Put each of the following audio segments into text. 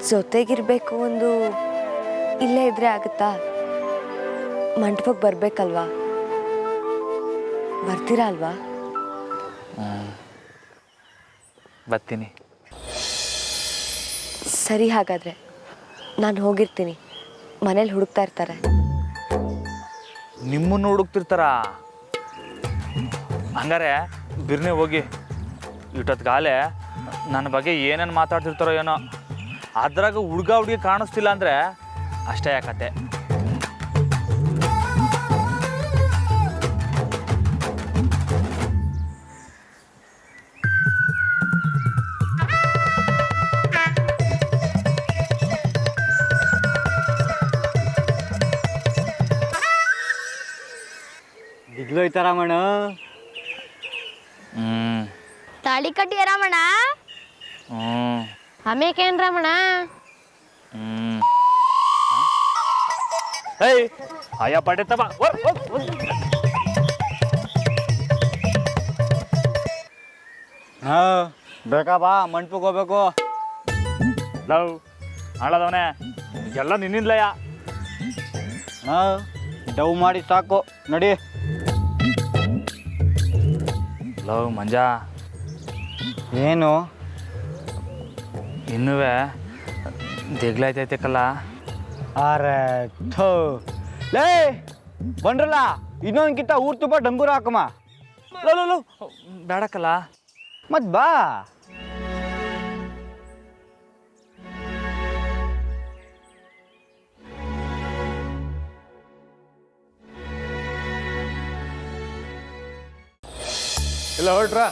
ಜೊತೆಗಿರ್ಬೇಕು ಒಂದು ಇಲ್ಲೇ ಇದ್ರೆ ಆಗುತ್ತಾ? ಮಂಟಪಕ್ಕೆ ಬರ್ಬೇಕಲ್ವಾ? ಬರ್ತೀರಾ ಅಲ್ವಾ? ಬರ್ತೀನಿ. ಸರಿ, ಹಾಗಾದರೆ ನಾನು ಹೋಗಿರ್ತೀನಿ. ಮನೇಲಿ ಹುಡುಕ್ತಾ ಇರ್ತಾರೆ. ನಿಮ್ಮನ್ನು ಹುಡುಕ್ತಿರ್ತಾರ? ಹಂಗಾರೆ ಬಿರ್ನೆ ಹೋಗಿ ಇಟ್ಟೊತ್ಗಾಲೆ ನನ್ನ ಬಗ್ಗೆ ಏನೇನು ಮಾತಾಡ್ತಿರ್ತಾರೋ ಏನೋ. ಅದ್ರಾಗ ಹುಡುಗಿ ಕಾಣಿಸ್ತಿಲ್ಲ ಅಂದರೆ ಅಷ್ಟೇ ಯಾಕತ್ತೆ. ಬಿಗ್ಲೋಯ್ತ ರಾಮಣ್ಣ. ತಾಳಿ ಕಟ್ಟಿ ರಾಮಣ್ಣ. ಆಮೇಕೇನ್ ರಾಮಣ್ಣ? ಏಯ್ ಅಯ್ಯ ಪಡೆ ತಬ. ಬೇಕಾ ಬಾ, ಮಂಟಪಕ್ಕೆ ಹೋಗ್ಬೇಕು. ಲವ್ ಹಾಳದವನೇ, ಎಲ್ಲ ನಿನ್ನಿಂದಲಯ್ಯ. ಡವ್ ಮಾಡಿ ಸಾಕು, ನಡಿ. ಲವ್ ಮಂಜ, ಏನು ಇನ್ನೂ ದಿಗ್ಲಾಯ್ತೈತಕ್ಕಲ್ಲ? ಅರೆ ಥೋ ಲೇ, ಬಂದ್ರಲ್ಲ ಇನ್ನೊಂದ್ಕಿಂತ ಊರ್ ತುಂಬ ಡಂಗೂರ ಹಾಕಮ್ಮ. ಲವ್ ಬೇಡಕ್ಕಲ್ಲ. ಮತ್ ಬಾ. ಎಲ್ಲ ಹೊರಟ್ರಾ?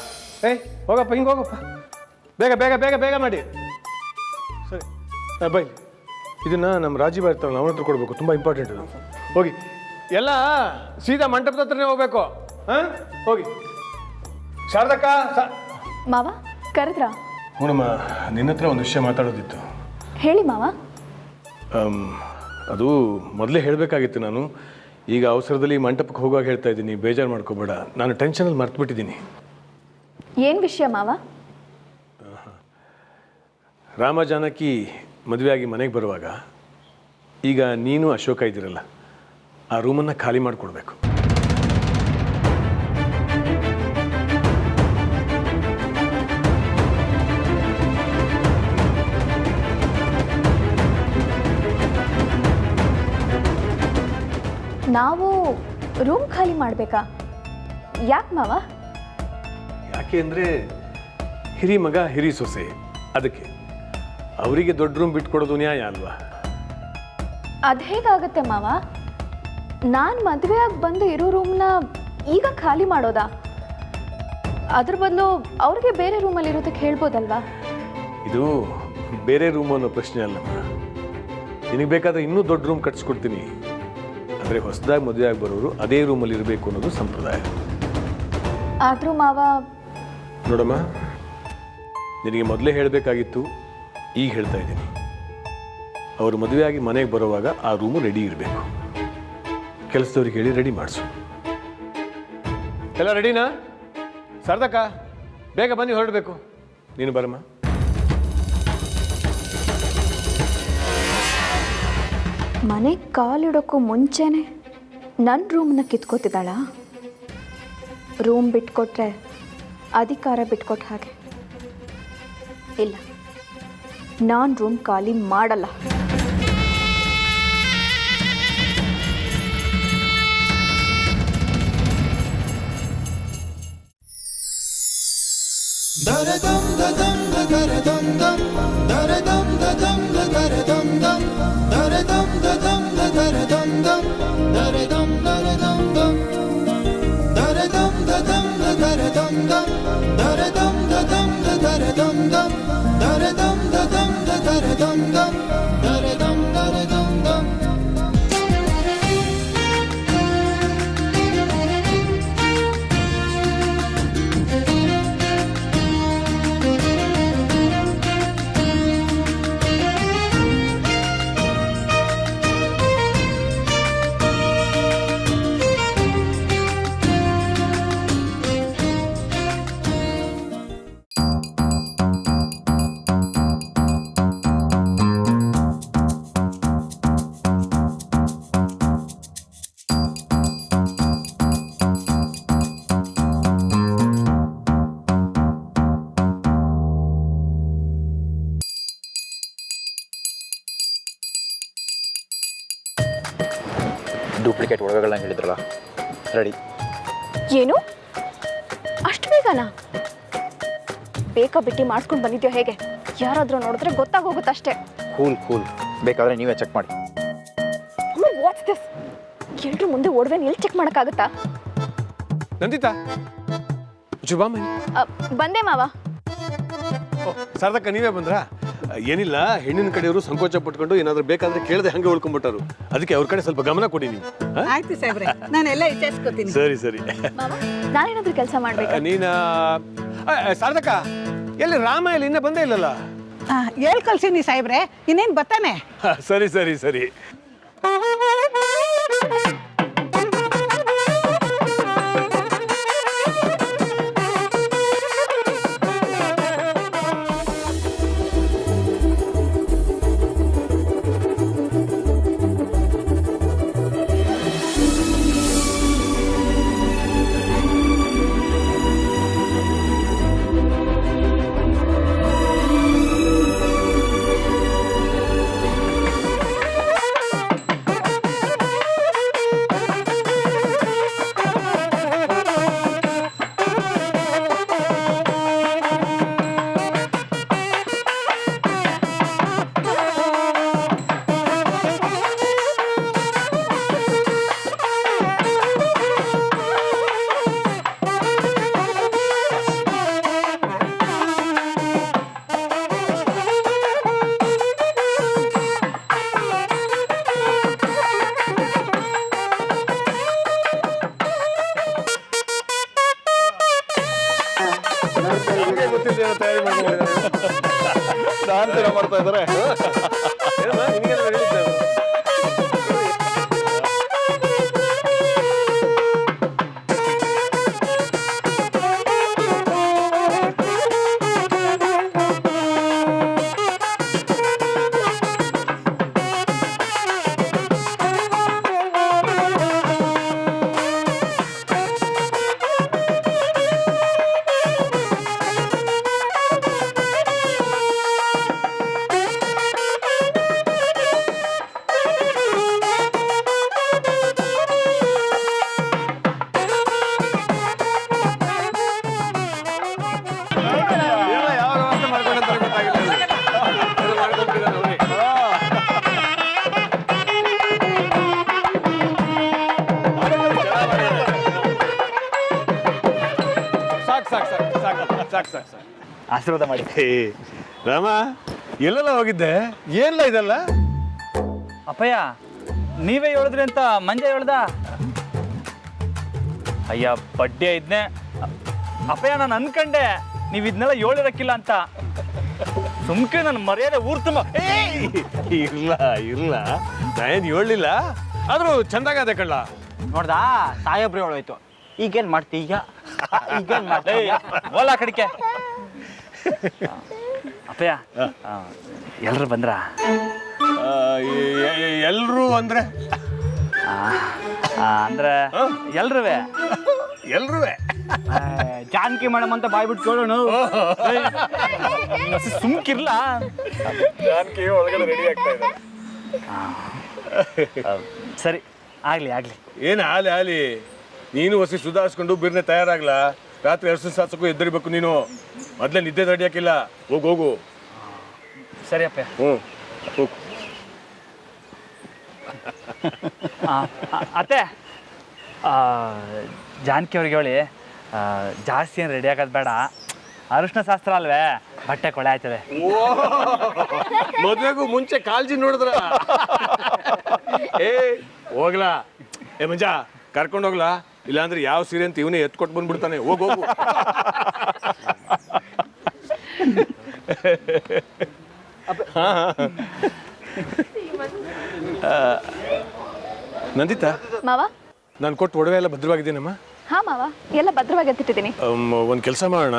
ಏಯ್ ಹೋಗಪ್ಪ, ಹಿಂಗೆ ಹೋಗಪ್ಪ, ಬೇಗ ಬೇಗ ಬೇಗ ಬೇಗ ಮಾಡಿ. ಸರಿ ಬೈ, ಇದನ್ನು ನಮ್ಮ ರಾಜೀವ್ ಇರ್ತಾವಲ್ಲ ಅವನ ಹತ್ರ ಕೊಡಬೇಕು, ತುಂಬ ಇಂಪಾರ್ಟೆಂಟ್ ಇದು. ಹೋಗಿ ಎಲ್ಲ ಸೀದಾ ಮಂಟಪದ ಹತ್ರನೇ ಹೋಗ್ಬೇಕು. ಹಾಂ ಹೋಗಿ. ಶಾರದಕ್ಕ ಮಾವ ಕರೆದ್ರಾ? ಹ್ಞೂನಮ್ಮ, ನಿನ್ನ ಹತ್ರ ಒಂದು ವಿಷಯ ಮಾತಾಡೋದಿತ್ತು. ಹೇಳಿ ಮಾವ. ಅದು ಮೊದಲೇ ಹೇಳಬೇಕಾಗಿತ್ತು ನಾನು. ಈಗ ಅವಸರದಲ್ಲಿ ಮಂಟಪಕ್ಕೆ ಹೋಗುವಾಗ ಹೇಳ್ತಾ ಇದ್ದೀನಿ, ಬೇಜಾರು ಮಾಡ್ಕೋಬೇಡ. ನಾನು ಟೆನ್ಷನಲ್ಲಿ ಮರ್ತುಬಿಟ್ಟಿದ್ದೀನಿ. ಏನು ವಿಷಯ ಮಾವ? ರಾಮ ಜಾನಕಿ ಮದುವೆಯಾಗಿ ಮನೆಗೆ ಬರುವಾಗ ಈಗ ನೀನು ಅಶೋಕ ಇದ್ದೀರಲ್ಲ, ಆ ರೂಮನ್ನು ಖಾಲಿ ಮಾಡಿಕೊಡ್ಬೇಕು. ನಾವು ರೂಮ್ ಖಾಲಿ ಮಾಡಬೇಕಾ? ಯಾಕೆ ಮಾವ? ಯಾಕೆ ಅಂದರೆ ಹಿರಿ ಮಗ ಹಿರಿ ಸೊಸೆ, ಅದಕ್ಕೆ. ಅವರಿಗೆ ದೊಡ್ಡ ರೂಮ್ ಬಿಟ್ಕೊಡೋದು ನ್ಯಾಯ ಅಲ್ವಾ? ಅದು ಹೇಗಾಗತ್ತೆ ಮಾವ? ನಾನು ಮದುವೆಯಾಗಿ ಬಂದು ಇರೋ ರೂಮ್ನ ಈಗ ಖಾಲಿ ಮಾಡೋದಾ? ಅದ್ರ ಬದಲು ಅವ್ರಿಗೆ ಬೇರೆ ರೂಮಲ್ಲಿ ಇರೋದಕ್ಕೆ ಹೇಳ್ಬೋದಲ್ವಾ? ಇದು ಬೇರೆ ರೂಮ್ ಅನ್ನೋ ಪ್ರಶ್ನೆ ಅಲ್ಲಮ್ಮ. ನಿನಗೆ ಬೇಕಾದರೆ ಇನ್ನೂ ದೊಡ್ಡ ರೂಮ್ ಕಟ್ಸ್ಕೊಡ್ತೀನಿ. ಅಂದರೆ ಹೊಸದಾಗಿ ಮದುವೆಯಾಗಿ ಬರೋರು ಅದೇ ರೂಮಲ್ಲಿ ಇರಬೇಕು ಅನ್ನೋದು ಸಂಪ್ರದಾಯ. ಆದರೂ ಮಾವ. ನೋಡಮ್ಮ, ನಿನಗೆ ಮೊದಲೇ ಹೇಳಬೇಕಾಗಿತ್ತು, ಈಗ ಹೇಳ್ತಾ ಇದ್ದೀನಿ. ಅವರು ಮದುವೆಯಾಗಿ ಮನೆಗೆ ಬರುವಾಗ ಆ ರೂಮು ರೆಡಿ ಇರಬೇಕು. ಕೆಲಸದವ್ರಿಗೆ ಹೇಳಿ ರೆಡಿ ಮಾಡಿಸು. ಎಲ್ಲ ರೆಡಿನಾ? ಶಾರದಕ್ಕ ಬೇಗ ಬನ್ನಿ, ಹೊರಡಬೇಕು. ನೀನು ಬರಮ್ಮ. ಮನೆಗೆ ಕಾಲಿಡೋಕ್ಕೂ ಮುಂಚೆನೆ ನನ್ನ ರೂಮ್ನ ಕಿತ್ಕೋತಿದ್ದಾಳ. ರೂಮ್ ಬಿಟ್ಕೊಟ್ರೆ ಅಧಿಕಾರ ಬಿಟ್ಕೊಟ್ಟ ಹಾಗೆ. ಇಲ್ಲ, ನಾನು ರೂಮ್ ಖಾಲಿ ಮಾಡಲ್ಲ. ದರದಂ ದದಂ ದರದಂ ದಂ ದರದಂ ದದಂ ದರದಂ ದಂ ದರದಂ ದದಂ ದರದಂ ದಂ ದರದಂ ದರದಂ ದಂ ದರದಂ ದದಂ ದರದಂ ದಂ ದರದಂ ದದಂ ದರದಂ ದಂ ದರದಂ ದದಂ ದರದಂ ದಂ ದರದಂ ದರದಂ ದಂ. ಡೂಪ್ಲಿಕೇಟ್ ಒಡವೆಗಳನ್ನ ಹೇಳಿದ್ರಲ್ಲ, ರೆಡಿ. ಏನು ಅಷ್ಟು ಬೇಗನಾ? ಬೇಕಾ ಬಿಟ್ಟು ಮಾಡಿಸ್ಕೊಂಡು ಬಂದಿದ್ಯೋ ಹೇಗೆ? ಯಾರಾದರೂ ನೋಡಿದ್ರೆ ಗೊತ್ತಾಗೋಗುತ್ತಷ್ಟೇ. ಕೂಲ್, ಬೇಕಾದರೆ ನೀವೇ ಚೆಕ್ ಮಾಡಿ. What's this? ಎಲ್ರ ಮುಂದೆ ಒಡವೆ ಎಲ್ಲಿ ಚೆಕ್ ಮಾಡೋಕ್ಕಾಗುತ್ತಾ? ನಂದಿತಾ ಚುಬಾ ಮೇಲೆ ಬಂದೆ ಮಾವ. ಶಾರದಕ್ಕ ನೀವೇ ಬಂದ್ರಾ? ಏನಿಲ್ಲ, ಹೆಣ್ಣಿನ ಕಡೆಯವರು ಸಂಕೋಚ ಪಟ್ಕೊಂಡು ಏನಾದರೂ ಬೇಕಾದ್ರೆ ಕೇಳದೆ ಹಂಗೆ ಉಳ್ಕೊಂಡ್ಬಿಟ್ಟಾರು. ಅದಕ್ಕೆ ಅವ್ರ ಕಡೆ ಸ್ವಲ್ಪ ಗಮನ ಕೊಡಿ ನೀವು. ಆಯ್ತು ಸಾಹೇಬ್ರೆ, ನಾನೆಲ್ಲ ವಿಚಾರಿಸ್ಕೊತೀನಿ. ಸರಿ ಮಾವ, ನಾನೇನಾದ್ರೂ ಕೆಲಸ ಮಾಡ್ಬೇಕಾ? ನೀನ ಶಾರದಕ್ಕ ಎಲ್ಲಿ ರಾಮ ಇಲ್ಲಿ ಇನ್ನೂ ಬಂದೇ ಇಲ್ಲಲ್ಲ? ಹೇಳ್ ಕಳ್ಸೀನಿ ಸಾಹೇಬ್ರೆ, ಇನ್ನೇನು ಬರ್ತಾನೆ. ಸರಿ ಮಾಡ್ತಾ ಇದ್ದಾರೆ. ಸಾಕು ಆಶೀರ್ವಾದ ಮಾಡಿ. ರಾಮ, ಎಲ್ಲೆಲ್ಲ ಹೋಗಿದ್ದೆ? ಏನಿಲ್ಲ ಇದೆಲ್ಲ? ಅಪ್ಪಯ್ಯ ನೀವೇ ಹೇಳಿದ್ರಿ ಅಂತ ಮಂಜ ಹೇಳ್ದ. ಅಯ್ಯ ಬಡ್ಡೆ ಇದ್ನೆ ಅಪ್ಪಯ್ಯ, ನಾನು ಅನ್ಕಂಡೆ ನೀವು ಇದನ್ನೆಲ್ಲ ಹೇಳಿರಕ್ಕಿಲ್ಲ ಅಂತ. ಸುಮ್ಕೆ ನನ್ನ ಮರ್ಯಾದೆ ಊರ್ ತುಂಬ. ಇಲ್ಲ ನಾನೇನು ಹೇಳಲಿಲ್ಲ, ಆದ್ರೂ ಚಂದಾಗದೆ ಕಳ್ಳ. ನೋಡ್ದಾ, ಸಾಹೇಬ್ರು ಹೇಳೋಯ್ತು. ಈಗೇನು ಮಾಡ್ತೀಯ? ಓಲಾ ಕಡಿಕೆ. ಅಪ್ಪಯ್ಯ ಎಲ್ರು ಬಂದ್ರ? ಎಲ್ರು ಅಂದ್ರೆ ಅಂದ್ರೆ ಎಲ್ರುವೆ ಜಾನಕಿ ಮೇಡಮ್ ಅಂತ ಬಾಯ್ಬಿಟ್ಟು ಕೇಳೋಣ. ಸುಮ್ಕಿರ್ಲ. ಜಾನಕಿ ಒಳಗಡೆ ರೆಡಿ ಆಗ್ತಾ ಇದೆ. ಸರಿ ಆಗ್ಲಿ. ಏನು ಆಲಿ ನೀನು ಹೊಸಿ ಸುಧಾರಿಸ್ಕೊಂಡು ಬಿರ್ನೆ ತಯಾರಾಗ್ಲಾ. ರಾತ್ರಿ ಎರಡು ಸಾಸಕ್ಕೂ ಎದ್ದರಿಬೇಕು ನೀನು. ಮೊದಲೇ ನಿದ್ದೆ ತಡಿಯಾಕಿಲ್ಲ. ಹೋಗು. ಸರಿ ಅಪ್ಪಯ್ಯ. ಹೋಗು. ಅತ್ತೆ, ಜಾನಕಿ ಅವ್ರಿಗೆ ಹೇಳಿ ಜಾಸ್ತಿ ಏನು ರೆಡಿ ಆಗೋದು ಬೇಡ. ಅರಿಶಿನ ಶಾಸ್ತ್ರ ಅಲ್ವೇ, ಬಟ್ಟೆ ಕೊಳೆ ಆಯ್ತದೆ. ಮದುವೆಗೂ ಮುಂಚೆ ಕಾಳಜಿ ನೋಡಿದ್ರ? ಹೋಗ್ಲಾ ಮಂಜ, ಕರ್ಕೊಂಡು ಹೋಗ್ಲಾ? ಇಲ್ಲಾಂದ್ರೆ ಯಾವ ಸೀರೆ ಅಂತ ಇವನೇ ಎತ್ಕೊಟ್ಟು ಬಂದ್ಬಿಡ್ತಾನೆ. ಹೋಗು. ನಂದಿತಾ, ಮಾವ. ನಾನು ಕೊಟ್ಟು ಒಡವೆ ಎಲ್ಲ ಭದ್ರವಾಗಿದ್ದೀನಮ್ಮ? ಹಾ ಮಾವ, ಎಲ್ಲ ಭದ್ರವಾಗಿ ಎತ್ತಿಟ್ಟಿದ್ದೀನಿ. ಒಂದು ಕೆಲಸ ಮಾಡೋಣ,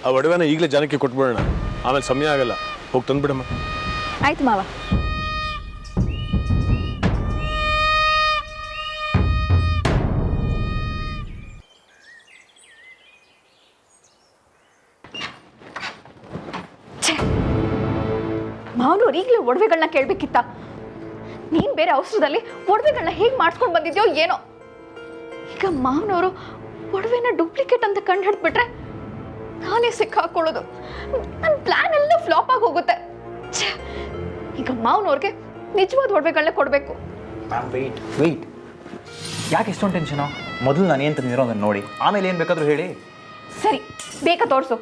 ಆ ಒಡವೆನ ಈಗಲೇ ಜನಕ್ಕೆ ಕೊಟ್ಬಿಡೋಣ. ಆಮೇಲೆ ಸಮಯ ಆಗಲ್ಲ. ಹೋಗಿ ತಂದ್ಬಿಡಮ್ಮ. ಆಯ್ತು ಮಾವ. ಮಾವನವ್ರು ಈಗಲೇ ಒಡವೆಗಳನ್ನ ಕೇಳಬೇಕಿತ್ತ? ನೀನು ಬೇರೆ ಅವಸರದಲ್ಲಿ ಒಡವೆಗಳನ್ನ ಹೇಗೆ ಮಾಡಿಸ್ಕೊಂಡು ಬಂದಿದ್ಯೋ ಏನೋ. ಈಗ ಮಾವನವರು ಒಡವೆನ ಡೂಪ್ಲಿಕೇಟ್ ಅಂತ ಕಂಡು ಹಿಡ್ಬಿಟ್ರೆ ನಾನೇ ಸಿಕ್ಕಾಕೊಳ್ಳೋದು. ನನ್ನ ಪ್ಲಾನ್ ಎಲ್ಲ ಫ್ಲಾಪ್ ಆಗಿ ಹೋಗುತ್ತೆ. ಛೇ, ಈಗ ಮಾವನವ್ರಿಗೆ ನಿಜವಾದ ಒಡವೆಗಳನ್ನ ಕೊಡಬೇಕು. ಮ್ಯಾಮ್ ವೆಯ್ಟ್ ಯಾಕೆ ಇಷ್ಟೊಂದು ಟೆನ್ಷನು? ಮೊದಲು ನಾನು ಏನು ತಂದಿರೋ ಅದನ್ನು ನೋಡಿ, ಆಮೇಲೆ ಏನು ಬೇಕಾದರೂ ಹೇಳಿ. ಸರಿ, ಬೇಕಾ ತೋರಿಸು.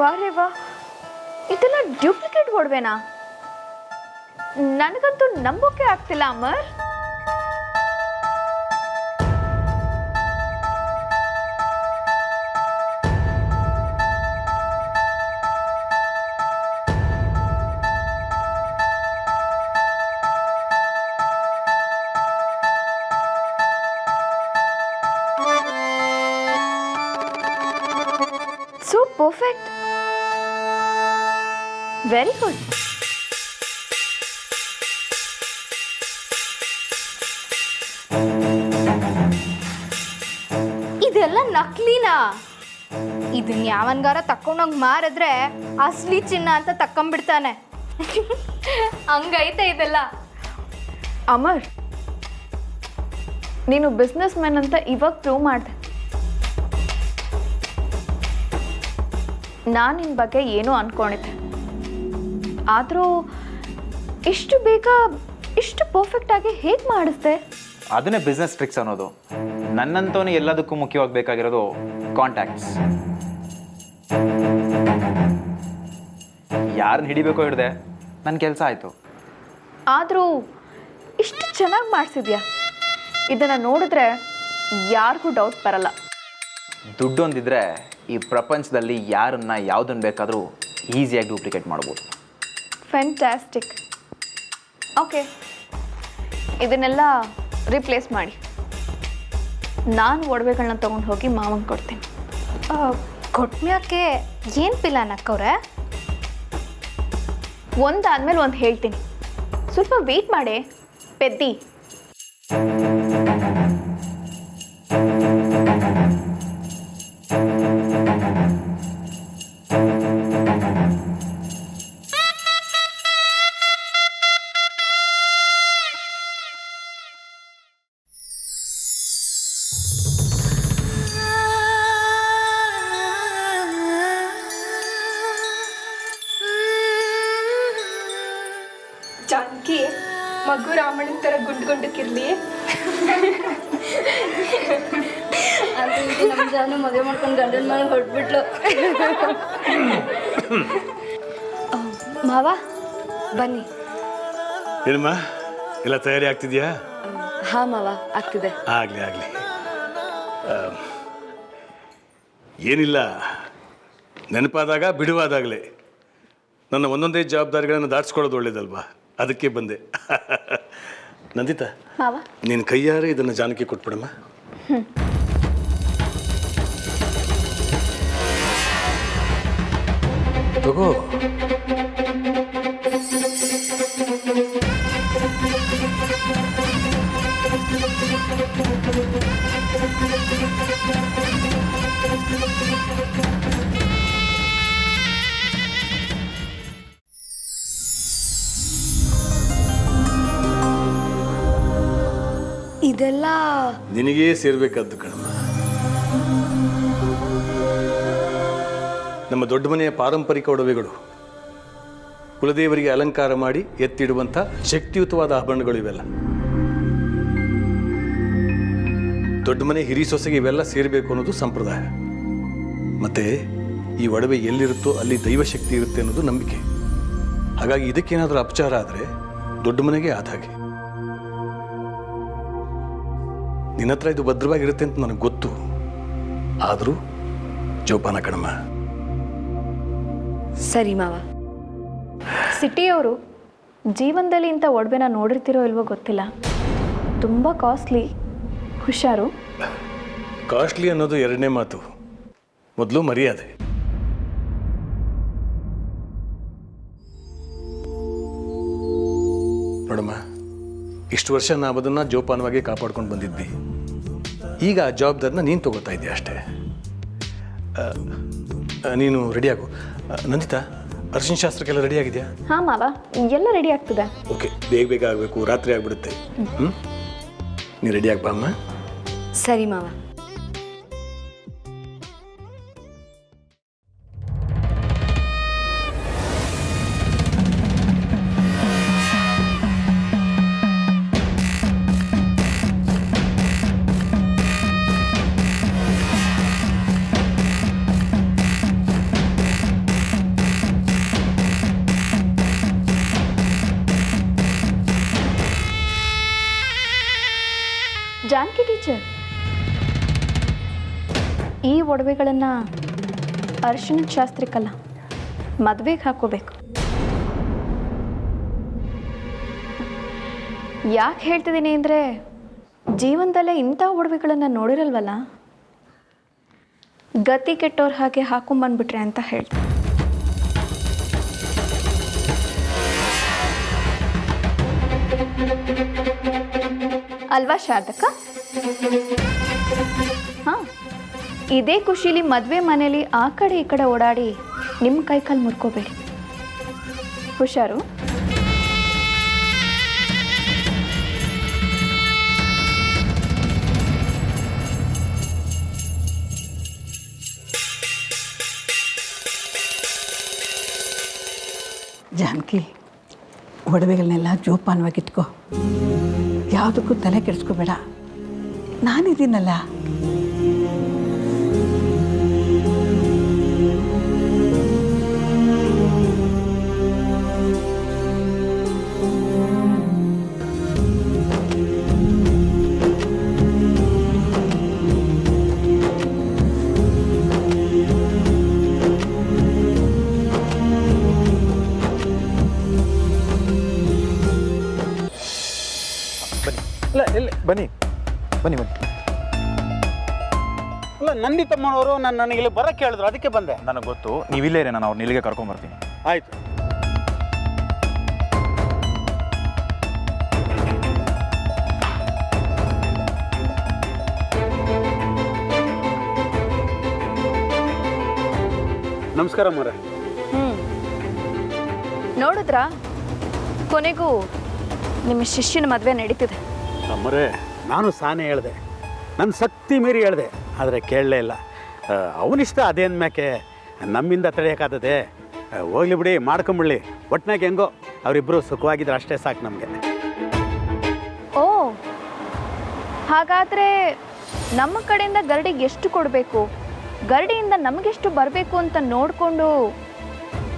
ವಾರೇ ವಾ, ಇದೆಲ್ಲ ಡ್ಯೂಪ್ಲಿಕೇಟ್ ಒಡವೆನಾ? ನನಗಂತೂ ನಂಬೋಕೆ ಆಗ್ತಿಲ್ಲ Amar. So perfect. Very good. ಇದೆಲ್ಲ ನಕಲಿನಾ? ಇದನ್ನ ಯಾವನ್ಗಾರ ತಕೊಂಡೋಗಿ ಮಾರಿದ್ರೆ ಅಸಲಿ ಚಿನ್ನ ಅಂತ ತಕೊಂಡ್ಬಿಡ್ತಾನೆ. ಹಂಗೈತೆ ಇದೆಲ್ಲ. ಅಮರ್, ನೀನು ಬಿಸ್ನೆಸ್ ಮ್ಯಾನ್ ಅಂತ ಇವಾಗ ಪ್ರೂವ್ ಮಾಡಿದೆ. ನಾನು ನಿನ್ನ ಬಗ್ಗೆ ಏನೋ ಅಂದ್ಕೊಂಡಿದ್ದೆ, ಆದರೂ ಇಷ್ಟು ಬೇಗ ಇಷ್ಟು ಪರ್ಫೆಕ್ಟಾಗಿ ಹೇಗೆ ಮಾಡಿಸ್ದೆ? ಅದನ್ನೇ ಬಿಸ್ನೆಸ್ ಟ್ರಿಕ್ಸ್ ಅನ್ನೋದು. ನನ್ನಂತವನು ಎಲ್ಲದಕ್ಕೂ ಮುಖ್ಯವಾಗಿ ಬೇಕಾಗಿರೋದು ಕಾಂಟ್ಯಾಕ್ಟ್ಸ್. ಯಾರನ್ನ ಹಿಡಿಬೇಕೋ ಹಿಡಿದೆ, ನನ್ನ ಕೆಲಸ ಆಯಿತು. ಆದರೂ ಇಷ್ಟು ಚೆನ್ನಾಗಿ ಮಾಡಿಸಿದ್ಯಾ, ಇದನ್ನು ನೋಡಿದ್ರೆ ಯಾರಿಗೂ ಡೌಟ್ ಬರಲ್ಲ. ದುಡ್ಡೊಂದಿದ್ರೆ ಈ ಪ್ರಪಂಚದಲ್ಲಿ ಯಾರನ್ನ ಯಾವುದನ್ನು ಬೇಕಾದರೂ ಈಸಿಯಾಗಿ ಡೂಪ್ಲಿಕೇಟ್ ಮಾಡ್ಬೋದು. ಫ್ಯಾಂಟಾಸ್ಟಿಕ್. ಓಕೆ, ಇದನ್ನೆಲ್ಲ ರಿಪ್ಲೇಸ್ ಮಾಡಿ ನಾನು ಒಡವೆಗಳನ್ನ ತೊಗೊಂಡು ಹೋಗಿ ಮಾವಂಗೆ ಕೊಡ್ತೀನಿ. ಕೊಟ್ಮ್ಯಾಕೆ ಏನು ಪಿಲಾನ್ ಅಕ್ಕವ್ರೆ? ಒಂದಾದ್ಮೇಲೆ ಒಂದು ಹೇಳ್ತೀನಿ, ಸ್ವಲ್ಪ ವೆಯ್ಟ್ ಮಾಡಿ ಪೆದ್ದಿ. ಜಾನಕಿ, ಮಗು ರಾಮಣ್ಣನ ಥರ ಗುಂಡ್ಕಿರ್ಲಿ. ಅದು ಇದು ನಮ್ಮ ಜಾನು ಮದುವೆ ಮಾಡ್ಕೊಂಡು ಗಂಡನ ಮನೆ ಹೊರಟ್ಬಿಟ್ಲು. ಮಾವ ಬನ್ನಿ. ಏನಮ್ಮ, ಎಲ್ಲ ತಯಾರಿ ಆಗ್ತಿದ್ಯಾ? ಹಾ ಮಾವ, ಆಗ್ತಿದೆ. ಆಗಲಿ ಆಗಲಿ. ಏನಿಲ್ಲ, ನೆನಪಾದಾಗ ಬಿಡುವಾದಾಗಲೇ ನನ್ನ ಒಂದೊಂದೇ ಜವಾಬ್ದಾರಿಗಳನ್ನು ದಾಟಿಸ್ಕೊಳ್ಳೋದು ಒಳ್ಳೇದಲ್ವಾ, ಅದಕ್ಕೆ ಬಂದೆ. ನಂದಿತಾ, ಮಾವ ನೀನು ಕೈಯಾರೆ ಇದನ್ನು ಜಾನಕಿ ಕೊಟ್ಬಿಡಮ್ಮ. ತಗೋ. ಇದೆಲ್ಲ ನಿನಗೇ ಸೇರ್ಬೇಕಾದ್ದು ಕಣಮ್ಮ. ನಮ್ಮ ದೊಡ್ಡ ಮನೆಯ ಪಾರಂಪರಿಕ ಒಡವೆಗಳು, ಕುಲದೇವರಿಗೆ ಅಲಂಕಾರ ಮಾಡಿ ಎತ್ತಿಡುವಂಥ ಶಕ್ತಿಯುತವಾದ ಆಭರಣಗಳು ಇವೆಲ್ಲ. ದೊಡ್ಡ ಮನೆ ಹಿರಿ ಸೊಸೆಗೆ ಇವೆಲ್ಲ ಸೇರಬೇಕು ಅನ್ನೋದು ಸಂಪ್ರದಾಯ. ಮತ್ತೆ ಈ ಒಡವೆ ಎಲ್ಲಿರುತ್ತೋ ಅಲ್ಲಿ ದೈವಶಕ್ತಿ ಇರುತ್ತೆ ಅನ್ನೋದು ನಂಬಿಕೆ. ಹಾಗಾಗಿ ಇದಕ್ಕೇನಾದರೂ ಅಪಚಾರ ಆದರೆ ದೊಡ್ಡ ಮನೆಗೆ ಆದ ಹಾಗೆ. ನಿನ್ನ ಹತ್ರ ಇದು ಭದ್ರವಾಗಿರುತ್ತೆ ಅಂತ ನನಗೆ ಗೊತ್ತು. ಆದರೂ ಜೋಪಾನ ಕಣಮ್ಮ. ಸರಿ ಮಾವ. ಸಿಟಿಯವರು ಜೀವನದಲ್ಲಿ ಇಂಥ ಒಡವೆನ ನೋಡಿರ್ತಿರೋ ಇಲ್ವೋ ಗೊತ್ತಿಲ್ಲ, ತುಂಬ ಕಾಸ್ಟ್ಲಿ. ಹುಷಾರು. ಕಾಸ್ಟ್ಲಿ ಅನ್ನೋದು ಎರಡನೇ ಮಾತು, ಮೊದಲು ಮರ್ಯಾದೆ. ನೋಡಮ್ಮ, ಇಷ್ಟು ವರ್ಷ ನಾವು ಅದನ್ನು ಜೋಪಾನವಾಗಿ ಕಾಪಾಡ್ಕೊಂಡು ಬಂದಿದ್ವಿ. ಈಗ ಆ ಜವಾಬ್ದಾರಿನ ನೀನು ತಗೋತಾ ಇದೆಯಾ ಅಷ್ಟೇ. ನೀನು ರೆಡಿಯಾಗು. ನಂದಿತಾ, ಅರ್ಶಿನ ಶಾಸ್ತ್ರಕ್ಕೆಲ್ಲ ರೆಡಿ ಆಗಿದೆಯಾ? ಹಾಂ ಮಾವ, ಎಲ್ಲ ರೆಡಿ ಆಗ್ತದೆ. ಓಕೆ, ಬೇಗ ಬೇಗ ಆಗಬೇಕು, ರಾತ್ರಿ ಆಗಿಬಿಡುತ್ತೆ. ನೀನು ರೆಡಿಯಾಗಿ ಬಾ ಅಮ್ಮ. ಸರಿ ಮಾವ. ಜಾನಕಿ ಟೀಚರ್, ಈ ಒಡವೆಗಳನ್ನು ಅರಿಶಿಣದ ಶಾಸ್ತ್ರಕ್ಕಲ್ಲ, ಮದುವೆಗೆ ಹಾಕೋಬೇಕು. ಯಾಕೆ ಹೇಳ್ತಿದ್ದೀನಿ ಅಂದರೆ, ಜೀವನದಲ್ಲೇ ಇಂಥ ಒಡವೆಗಳನ್ನು ನೋಡಿರಲ್ವಲ್ಲ, ಗತಿ ಕೆಟ್ಟವ್ರ ಹಾಗೆ ಹಾಕೊಂಬಂದ್ಬಿಟ್ರೆ ಅಂತ ಹೇಳ್ತೀನಿ. ಅಲ್ವಾ ಶಾರದಕ್ಕ? ಹಾಂ, ಇದೇ ಖುಷಿಲಿ ಮದುವೆ ಮನೇಲಿ ಆ ಕಡೆ ಈ ಕಡೆ ಓಡಾಡಿ ನಿಮ್ಮ ಕೈಕಾಲು ಮುರ್ಕೋಬೇಡಿ. ಹುಷಾರು. ಜಾನಕಿ, ಒಡವೆಗಳನ್ನೆಲ್ಲ ಜೋಪಾನವಾಗಿಟ್ಕೋ, ಯಾವುದಕ್ಕೂ ತಲೆ ಕೆಡಿಸ್ಕೋಬೇಡ. ನಾನಿದ್ದೀನಲ್ಲ. ಬನ್ನಿ ಬನ್ನಿ ಬನ್ನಿ. ಅಲ್ಲ, ನಂದಿತಮ್ಮನವರು ನನಗೆ ಇಲ್ಲಿ ಬರೋಕ್ಕೆ ಹೇಳಿದ್ರು, ಅದಕ್ಕೆ ಬಂದೆ. ನನಗೆ ಗೊತ್ತು, ನೀವಿಲ್ಲೇ ನಾನು ಅವ್ರನ್ನ ಇಲ್ಲಿಗೆ ಕರ್ಕೊಂಬರ್ತೀನಿ. ಆಯಿತು. ನಮಸ್ಕಾರ ಮರ. ನೋಡಿದ್ರಾ, ಕೊನೆಗೂ ನಿಮ್ಮ ಶಿಷ್ಯನ ಮದುವೆ ನಡೀತಿದೆ. ಅಮ್ಮರೇ, ನಾನು ಸಾನೇ ಹೇಳಿದೆ, ನನ್ನ ಶಕ್ತಿ ಮೀರಿ ಹೇಳಿದೆ, ಆದರೆ ಕೇಳಲೇ ಇಲ್ಲ. ಅವನಿಷ್ಟ ಅದೇನು ಮ್ಯಾಕೆ ನಮ್ಮಿಂದ ತಡೆಯೋಕ್ಕಾಗದೆ. ಹೋಗ್ಲಿ ಬಿಡಿ, ಮಾಡ್ಕೊಂಬಿಡ್ಲಿ. ಒಟ್ಟಿನಾಗ ಹೆಂಗೋ ಅವರಿಬ್ಬರು ಸುಖವಾಗಿದ್ರೆ ಅಷ್ಟೇ ಸಾಕು ನಮಗೆ. ಓ, ಹಾಗಾದರೆ ನಮ್ಮ ಕಡೆಯಿಂದ ಗರಡಿಗೆ ಎಷ್ಟು ಕೊಡಬೇಕು, ಗರಡಿಯಿಂದ ನಮಗೆಷ್ಟು ಬರಬೇಕು ಅಂತ ನೋಡಿಕೊಂಡು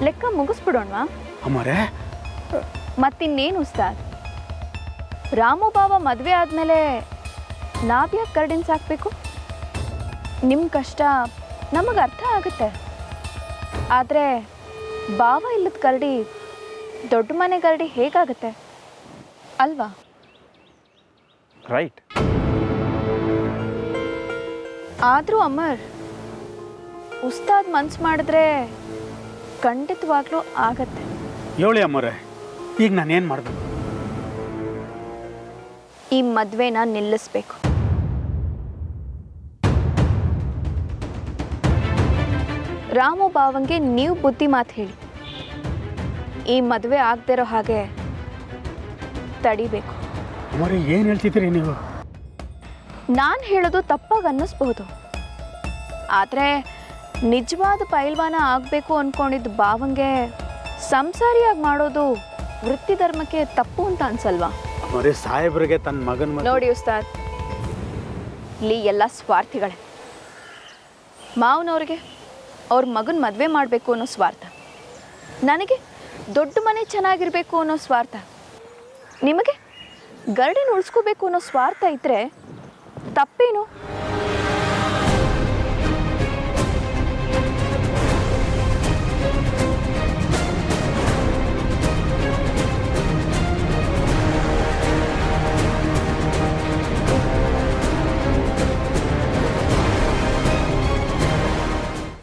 ಲೆಕ್ಕ ಮುಗಿಸ್ಬಿಡೋಣವಾ? ಅಮ್ಮರೇ, ಮತ್ತಿನ್ನೇನು ಉಸ್ತಾದ್, ರಾಮು ಬಾವ ಮದುವೆ ಆದಮೇಲೆ ನಾವ್ಯಾಕೆ ಗರಡಿನ ಸಾಕಬೇಕು? ನಿಮ್ಮ ಕಷ್ಟ ನಮಗೆ ಅರ್ಥ ಆಗುತ್ತೆ. ಆದರೆ ಬಾವ ಇಲ್ಲದ ಗರಡಿ ದೊಡ್ಡ ಮನೆ ಗರಡಿ ಹೇಗಾಗುತ್ತೆ ಅಲ್ವಾ? ರೈಟ್. ಆದರೂ ಅಮರ್, ಉಸ್ತಾದ್ ಮನ್ಸು ಮಾಡಿದ್ರೆ ಖಂಡಿತವಾಗ್ಲೂ ಆಗತ್ತೆ. ಹೇಳಿ ಅಮ್ಮರೇ, ಈಗ ನಾನೇನು ಮಾಡಬೇಕು? ಈ ಮದುವೆನ ನಿಲ್ಲಿಸ್ಬೇಕು. ರಾಮು ಬಾವಂಗೆ ನೀವು ಬುದ್ಧಿ ಮಾತು ಹೇಳಿ ಈ ಮದುವೆ ಆಗದಿರೋ ಹಾಗೆ ತಡಿಬೇಕು. ಅಮ್ಮರೇ, ಏನು ಹೇಳ್ತಿದ್ದೀರಿ ನೀವು? ನಾನು ಹೇಳೋದು ತಪ್ಪಾಗಿ ಅನ್ನಿಸ್ಬಹುದು, ಆದರೆ ನಿಜವಾದ ಪೈಲ್ವಾನ ಆಗಬೇಕು ಅಂದ್ಕೊಂಡಿದ್ದ ಬಾವಂಗೆ ಸಂಸಾರಿಯಾಗಿ ಮಾಡೋದು ವೃತ್ತಿ ಧರ್ಮಕ್ಕೆ ತಪ್ಪು ಅಂತ ಅನ್ಸಲ್ವಾ? ಅಮ್ಮರೇ, ಸಾಹೇಬ್ರಿಗೆ ತನ್ನ ಮಗನ ನೋಡಿ ಉಸ್ತಾದ್, ಇಲ್ಲಿ ಎಲ್ಲ ಸ್ವಾರ್ಥಿಗಳೇ. ಮಾವನವ್ರಿಗೆ ಅವ್ರ ಮಗನ ಮದುವೆ ಮಾಡಬೇಕು ಅನ್ನೋ ಸ್ವಾರ್ಥ, ನನಗೆ ದೊಡ್ಡ ಮನೆ ಚೆನ್ನಾಗಿರಬೇಕು ಅನ್ನೋ ಸ್ವಾರ್ಥ, ನಿಮಗೆ ಗರಡಿನ ಉಳಿಸ್ಕೋಬೇಕು ಅನ್ನೋ ಸ್ವಾರ್ಥ ಇದ್ದರೆ ತಪ್ಪೇನು?